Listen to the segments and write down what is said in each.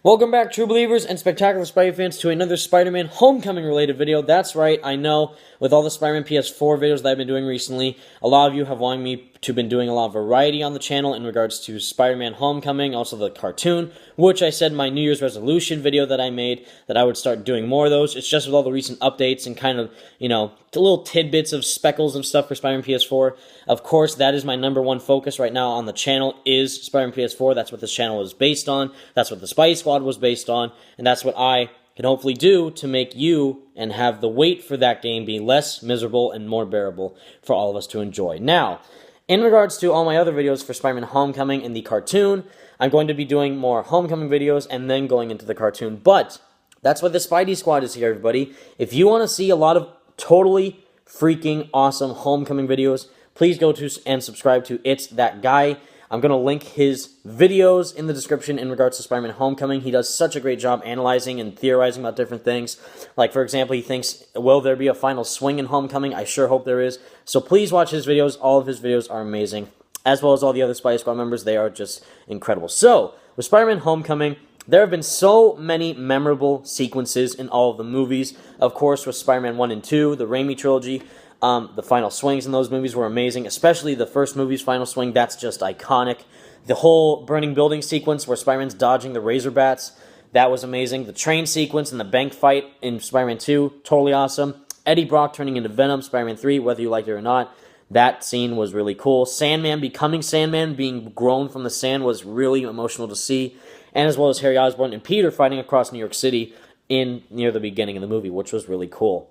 Welcome back, true believers and spectacular Spidey fans, to another Spider-Man Homecoming related video. That's right, I know, with all the Spider-Man PS4 videos that I've been doing recently, a lot of you have wanted me to been doing a lot of variety on the channel in regards to Spider-Man Homecoming, also the cartoon, which I said in my New Year's resolution video that I made that I would start doing more of those. It's just with all the recent updates and kind of, little tidbits of speckles of stuff for Spider-Man PS4. Of course, that is my #1 focus right now on the channel is Spider-Man PS4. That's what this channel is based on. That's what the Spidey Squad was based on. And that's what I can hopefully do to make you and have the wait for that game be less miserable and more bearable for all of us to enjoy. Now, in regards to all my other videos for Spider-Man Homecoming and the cartoon, I'm going to be doing more Homecoming videos and then going into the cartoon. But that's why the Spidey Squad is here, everybody. If you want to see a lot of totally freaking awesome Homecoming videos, please go to and subscribe to It's That Guy. I'm going to link his videos in the description in regards to Spider-Man Homecoming. He does such a great job analyzing and theorizing about different things. Like, for example, he thinks, will there be a final swing in Homecoming? I sure hope there is. So please watch his videos. All of his videos are amazing. As well as all the other Spidey Squad members. They are just incredible. So, with Spider-Man Homecoming, there have been so many memorable sequences in all of the movies. Of course, with Spider-Man 1 and 2, the Raimi trilogy, the final swings in those movies were amazing, especially the first movie's final swing. That's just iconic. The whole burning building sequence where Spider-Man's dodging the Razor Bats, that was amazing. The train sequence and the bank fight in Spider-Man 2, totally awesome. Eddie Brock turning into Venom, Spider-Man 3, whether you liked it or not, that scene was really cool. Sandman becoming Sandman, being grown from the sand, was really emotional to see. And as well as Harry Osborn and Peter fighting across New York City near the beginning of the movie, which was really cool.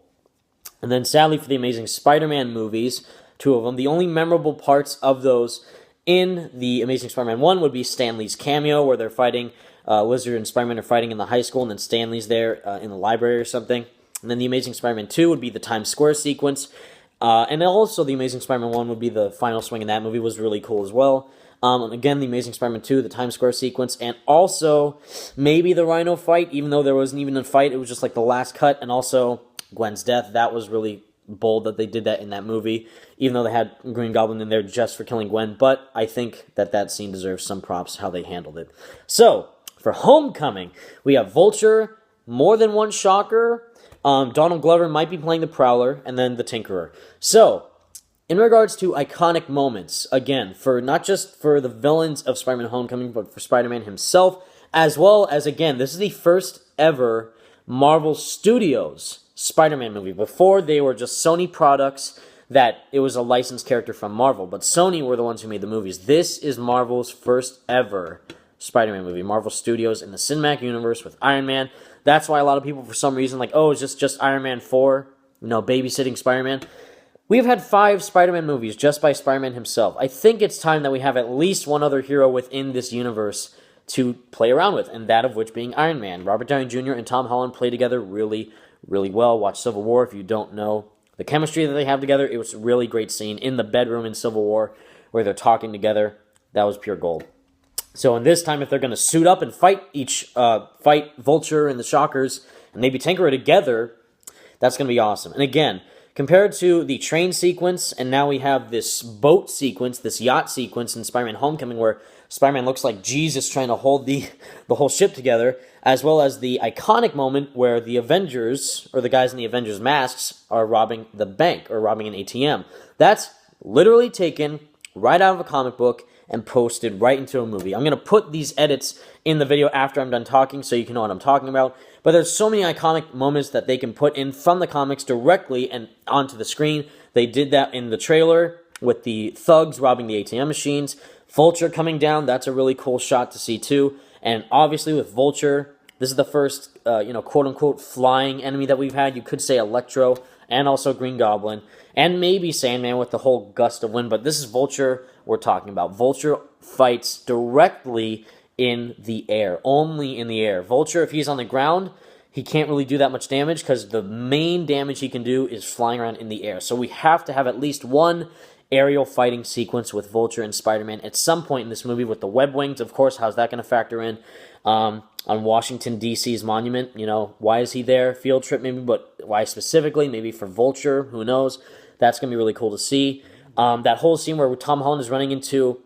And then, sadly, for the Amazing Spider-Man movies, 2 of them, the only memorable parts of those in the Amazing Spider-Man 1 would be Stan Lee's cameo, where they're fighting, Lizard and Spider-Man are fighting in the high school, and then Stan Lee's there in the library or something. And then the Amazing Spider-Man 2 would be the Times Square sequence. And also the Amazing Spider-Man 1 would be the final swing in that movie, was really cool as well. Again, the Amazing Spider-Man 2, the Times Square sequence, and also maybe the Rhino fight, even though there wasn't even a fight, it was just like the last cut, and also Gwen's death. That was really bold that they did that in that movie, even though they had Green Goblin in there just for killing Gwen, but I think that scene deserves some props, how they handled it. So, for Homecoming, we have Vulture, more than one Shocker, Donald Glover might be playing the Prowler, and then the Tinkerer. So, in regards to iconic moments, again, for not just for the villains of Spider-Man Homecoming, but for Spider-Man himself, as well as, again, this is the first ever Marvel Studios Spider-Man movie. Before, they were just Sony products that it was a licensed character from Marvel, but Sony were the ones who made the movies. This is Marvel's first ever Spider-Man movie. Marvel Studios in the cinematic universe with Iron Man. That's why a lot of people, for some reason, like, oh, it's just Iron Man 4, babysitting Spider-Man. We've had 5 Spider-Man movies just by Spider-Man himself. I think it's time that we have at least one other hero within this universe to play around with, and that of which being Iron Man. Robert Downey Jr. and Tom Holland play together really well. Watch Civil War if you don't know the chemistry that they have together. It was a really great scene in the bedroom in Civil War where they're talking together. That was pure gold. So in this time, if they're going to suit up and fight Vulture and the Shockers and maybe Tinkerer together, that's going to be awesome. And again, compared to the train sequence, and now we have this boat sequence, this yacht sequence in Spider-Man Homecoming where Spider-Man looks like Jesus trying to hold the whole ship together, as well as the iconic moment where the Avengers, or the guys in the Avengers masks, are robbing the bank, or robbing an ATM. That's literally taken right out of a comic book and posted right into a movie. I'm going to put these edits in the video after I'm done talking so you can know what I'm talking about. But there's so many iconic moments that they can put in from the comics directly and onto the screen. They did that in the trailer with the thugs robbing the ATM machines. Vulture coming down, that's a really cool shot to see too. And obviously with Vulture, this is the first, quote-unquote flying enemy that we've had. You could say Electro and also Green Goblin. And maybe Sandman with the whole gust of wind. But this is Vulture we're talking about. Vulture fights directly in the air. Only in the air. Vulture, if he's on the ground, he can't really do that much damage because the main damage he can do is flying around in the air. So we have to have at least one aerial fighting sequence with Vulture and Spider-Man at some point in this movie with the web wings. Of course, how's that going to factor in on Washington, D.C.'s monument? Why is he there? Field trip maybe, but why specifically? Maybe for Vulture, who knows? That's going to be really cool to see. That whole scene where Tom Holland is running into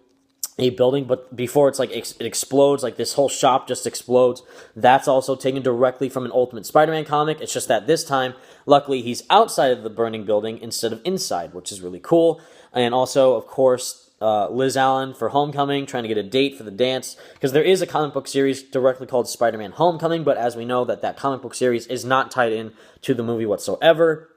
a building, but before it's like it explodes, like this whole shop just explodes. That's also taken directly from an Ultimate Spider-Man comic. It's just that this time, luckily, he's outside of the burning building instead of inside, which is really cool. And also, of course, Liz Allen for Homecoming, trying to get a date for the dance, because there is a comic book series directly called Spider-Man Homecoming, but as we know, that comic book series is not tied in to the movie whatsoever.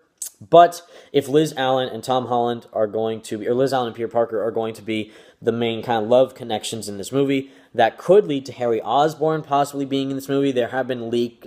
But if Liz Allen and Tom Holland are going to be, or Liz Allen and Peter Parker are going to be the main kind of love connections in this movie, that could lead to Harry Osborn possibly being in this movie. There have been leaked,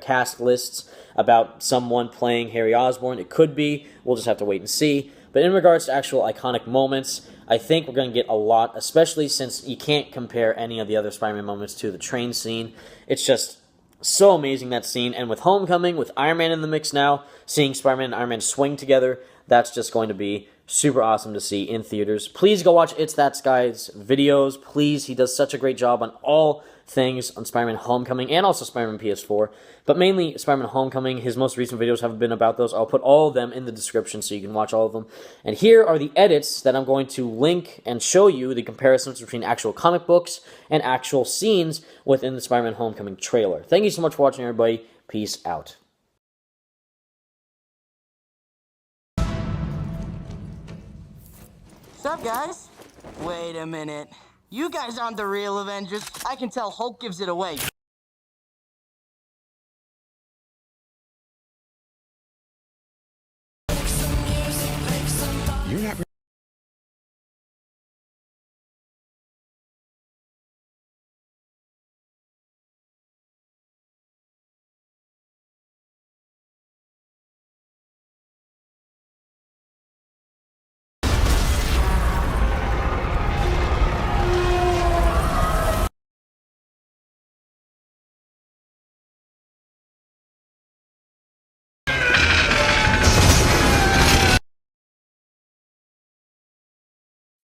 cast lists about someone playing Harry Osborn. It could be. We'll just have to wait and see. But in regards to actual iconic moments, I think we're going to get a lot, especially since you can't compare any of the other Spider-Man moments to the train scene. It's just so amazing, that scene. And with Homecoming, with Iron Man in the mix now, seeing Spider-Man and Iron Man swing together, that's just going to be super awesome to see in theaters. Please go watch It's That Guy's videos. Please, he does such a great job on all things on Spider-Man Homecoming and also Spider-Man PS4. But mainly Spider-Man Homecoming. His most recent videos have been about those. I'll put all of them in the description so you can watch all of them. And here are the edits that I'm going to link and show you the comparisons between actual comic books and actual scenes within the Spider-Man Homecoming trailer. Thank you so much for watching, everybody. Peace out. What's up, guys? Wait a minute. You guys aren't the real Avengers. I can tell Hulk gives it away.